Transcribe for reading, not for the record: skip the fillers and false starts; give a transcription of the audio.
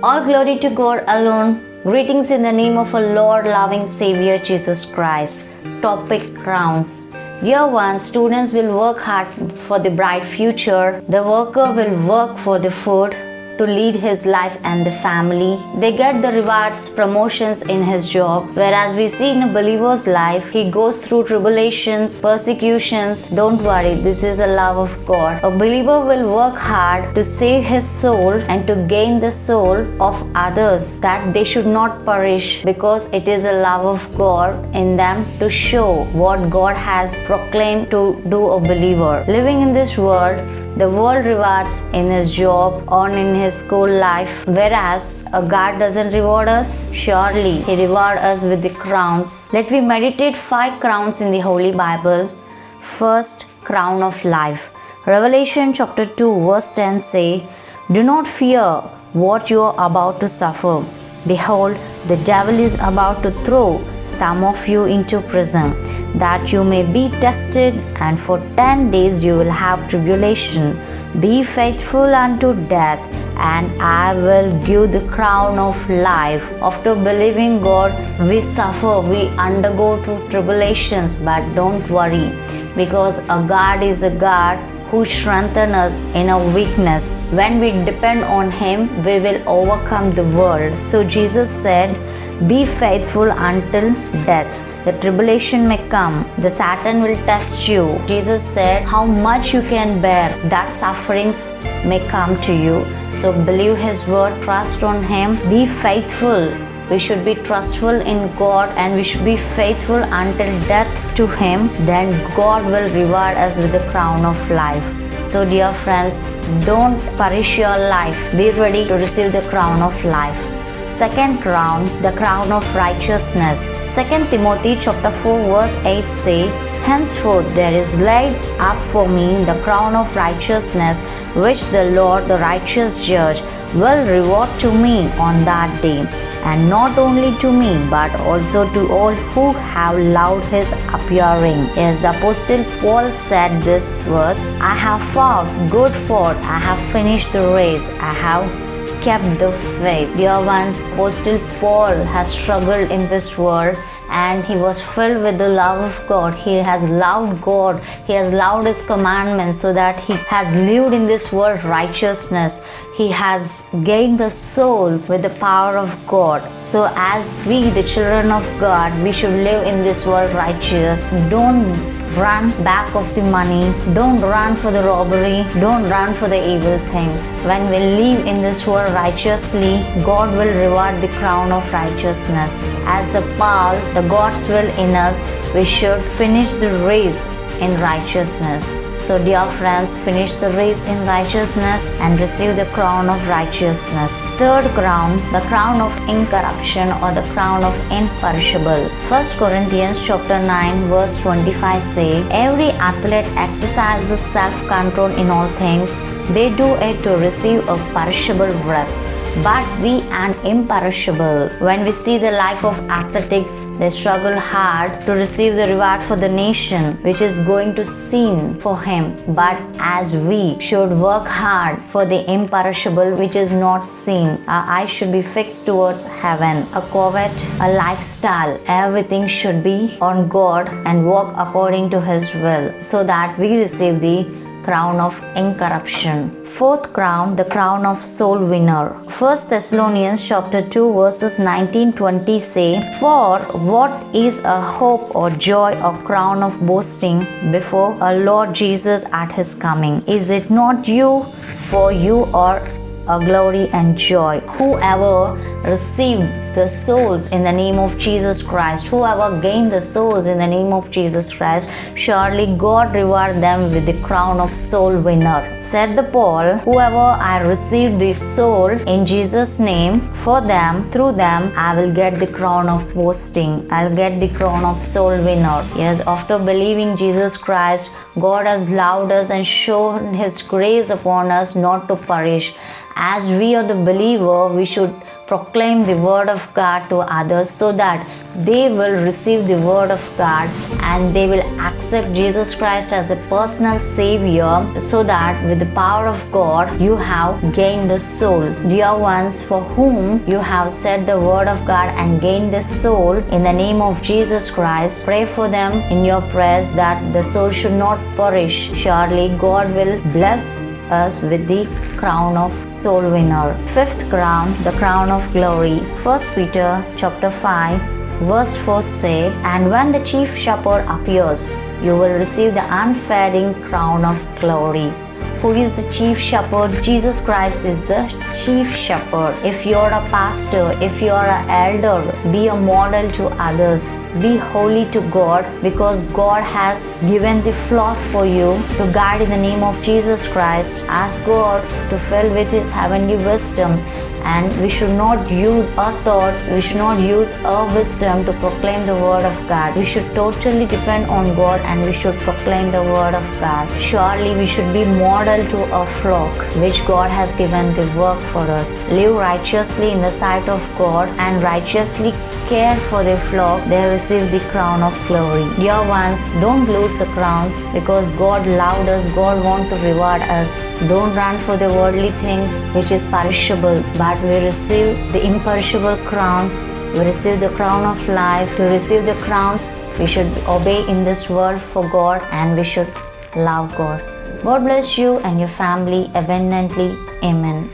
All glory to God alone. Greetings in the name of our Lord, loving Savior Jesus Christ. Topic: crowns. Dear ones, students will work hard for the bright future. The worker will work for the food to lead his life and the family. They get the rewards, promotions in his job. Whereas we see in a believer's life, he goes through tribulations, persecutions. Don't worry, this is a love of God. A believer will work hard to save his soul and to gain the soul of others, that they should not perish, because it is a love of God in them to show what God has proclaimed to do a believer. Living in this world, the world rewards in his job or in his school life, whereas a God doesn't reward us. Surely He rewards us with the crowns. Let me meditate 5 crowns in the Holy Bible. First, crown of life. Revelation chapter 2 verse 10 say, "Do not fear what you are about to suffer. Behold, the devil is about to throw some of you into prison, that you may be tested, and for 10 days you will have tribulation. Be faithful unto death, and I will give the crown of life." After believing God, we suffer, we undergo through tribulations, but don't worry, because our God is a God who strengthens us in our weakness. When we depend on Him, we will overcome the world. So Jesus said, "Be faithful until death." The tribulation may come. The Satan will test you. Jesus said how much you can bear. That sufferings may come to you. So believe His word, trust on Him, be faithful. We should be trustful in God, and we should be faithful until death to Him. Then God will reward us with the crown of life. So dear friends, don't perish your life. Be ready to receive the crown of life. Second crown, the crown of righteousness. 2 Timothy chapter 4 verse 8 say, "Henceforth there is laid up for me the crown of righteousness, which the Lord, the righteous judge, will reward to me on that day, and not only to me, but also to all who have loved His appearing." As the Apostle Paul said this verse, "I have fought good fight, I have finished the race, I have kept the faith." Dear ones, Apostle Paul has struggled in this world, and he was filled with the love of God. He has loved God. He has loved His commandments, so that he has lived in this world righteousness. He has gained the souls with the power of God. So as we, the children of God, we should live in this world righteous. Don't run back of the money. Don't run for the robbery. Don't run for the evil things. When we live in this world righteously, God will reward the crown of righteousness. As the Paul, the God's will in us, we should finish the race in righteousness. So dear friends, finish the race in righteousness and receive the crown of righteousness. Third crown, the crown of incorruption, or the crown of imperishable. 1 Corinthians chapter 9 verse 25 say, "Every athlete exercises self-control in all things. They do it to receive a perishable wreath, but we an imperishable." When we see the life of athletic, they struggle hard to receive the reward for the nation, which is going to seen for Him. But as we should work hard for the imperishable, which is not seen, our eyes should be fixed towards heaven. A covet, a lifestyle, everything should be on God and walk according to His will, so that we receive the crown of incorruption. Fourth crown, the crown of soul winner. 1 Thessalonians chapter 2 verses 19-20 say, "For what is a hope or joy or crown of boasting before our Lord Jesus at His coming? Is it not you? For you are a glory and joy." Whoever received the souls in the name of Jesus Christ, whoever gained the souls in the name of Jesus Christ, surely God reward them with the crown of soul winner. Said the Paul, "Whoever I receive the soul in Jesus' name, for them, through them, I will get the crown of boasting. I'll get the crown of soul winner." Yes, after believing Jesus Christ, God has loved us and shown His grace upon us not to perish. As we are the believer, we should proclaim the word of God to others so that they will receive the word of God and they will accept Jesus Christ as a personal savior, so that with the power of God you have gained a soul. Dear ones, for whom you have said the word of God and gained the soul, in the name of Jesus Christ, pray for them in your prayers that the soul should not perish. Surely God will bless us with the crown of soul winner. Fifth crown, the crown of glory. 1 Peter chapter 5 verse 4 say, and when the chief shepherd appears, you will receive the unfading crown of glory. Who is the chief shepherd? Jesus Christ is the chief shepherd. If you're a pastor, if you're an elder, be a model to others. Be holy to God, because God has given the flock for you to guide in the name of Jesus Christ. Ask God to fill with His heavenly wisdom. And we should not use our thoughts, we should not use our wisdom to proclaim the word of God. We should totally depend on God and we should proclaim the word of God. Surely we should be model to our flock, which God has given the work for us. Live righteously in the sight of God and righteously care for their flock. They receive the crown of glory. Dear ones, don't lose the crowns, because God loved us, God wants to reward us. Don't run for the worldly things which is perishable, but we receive the imperishable crown. We receive the crown of life. To receive the crowns, we should obey in this world for God and we should love God. God bless you and your family abundantly. Amen.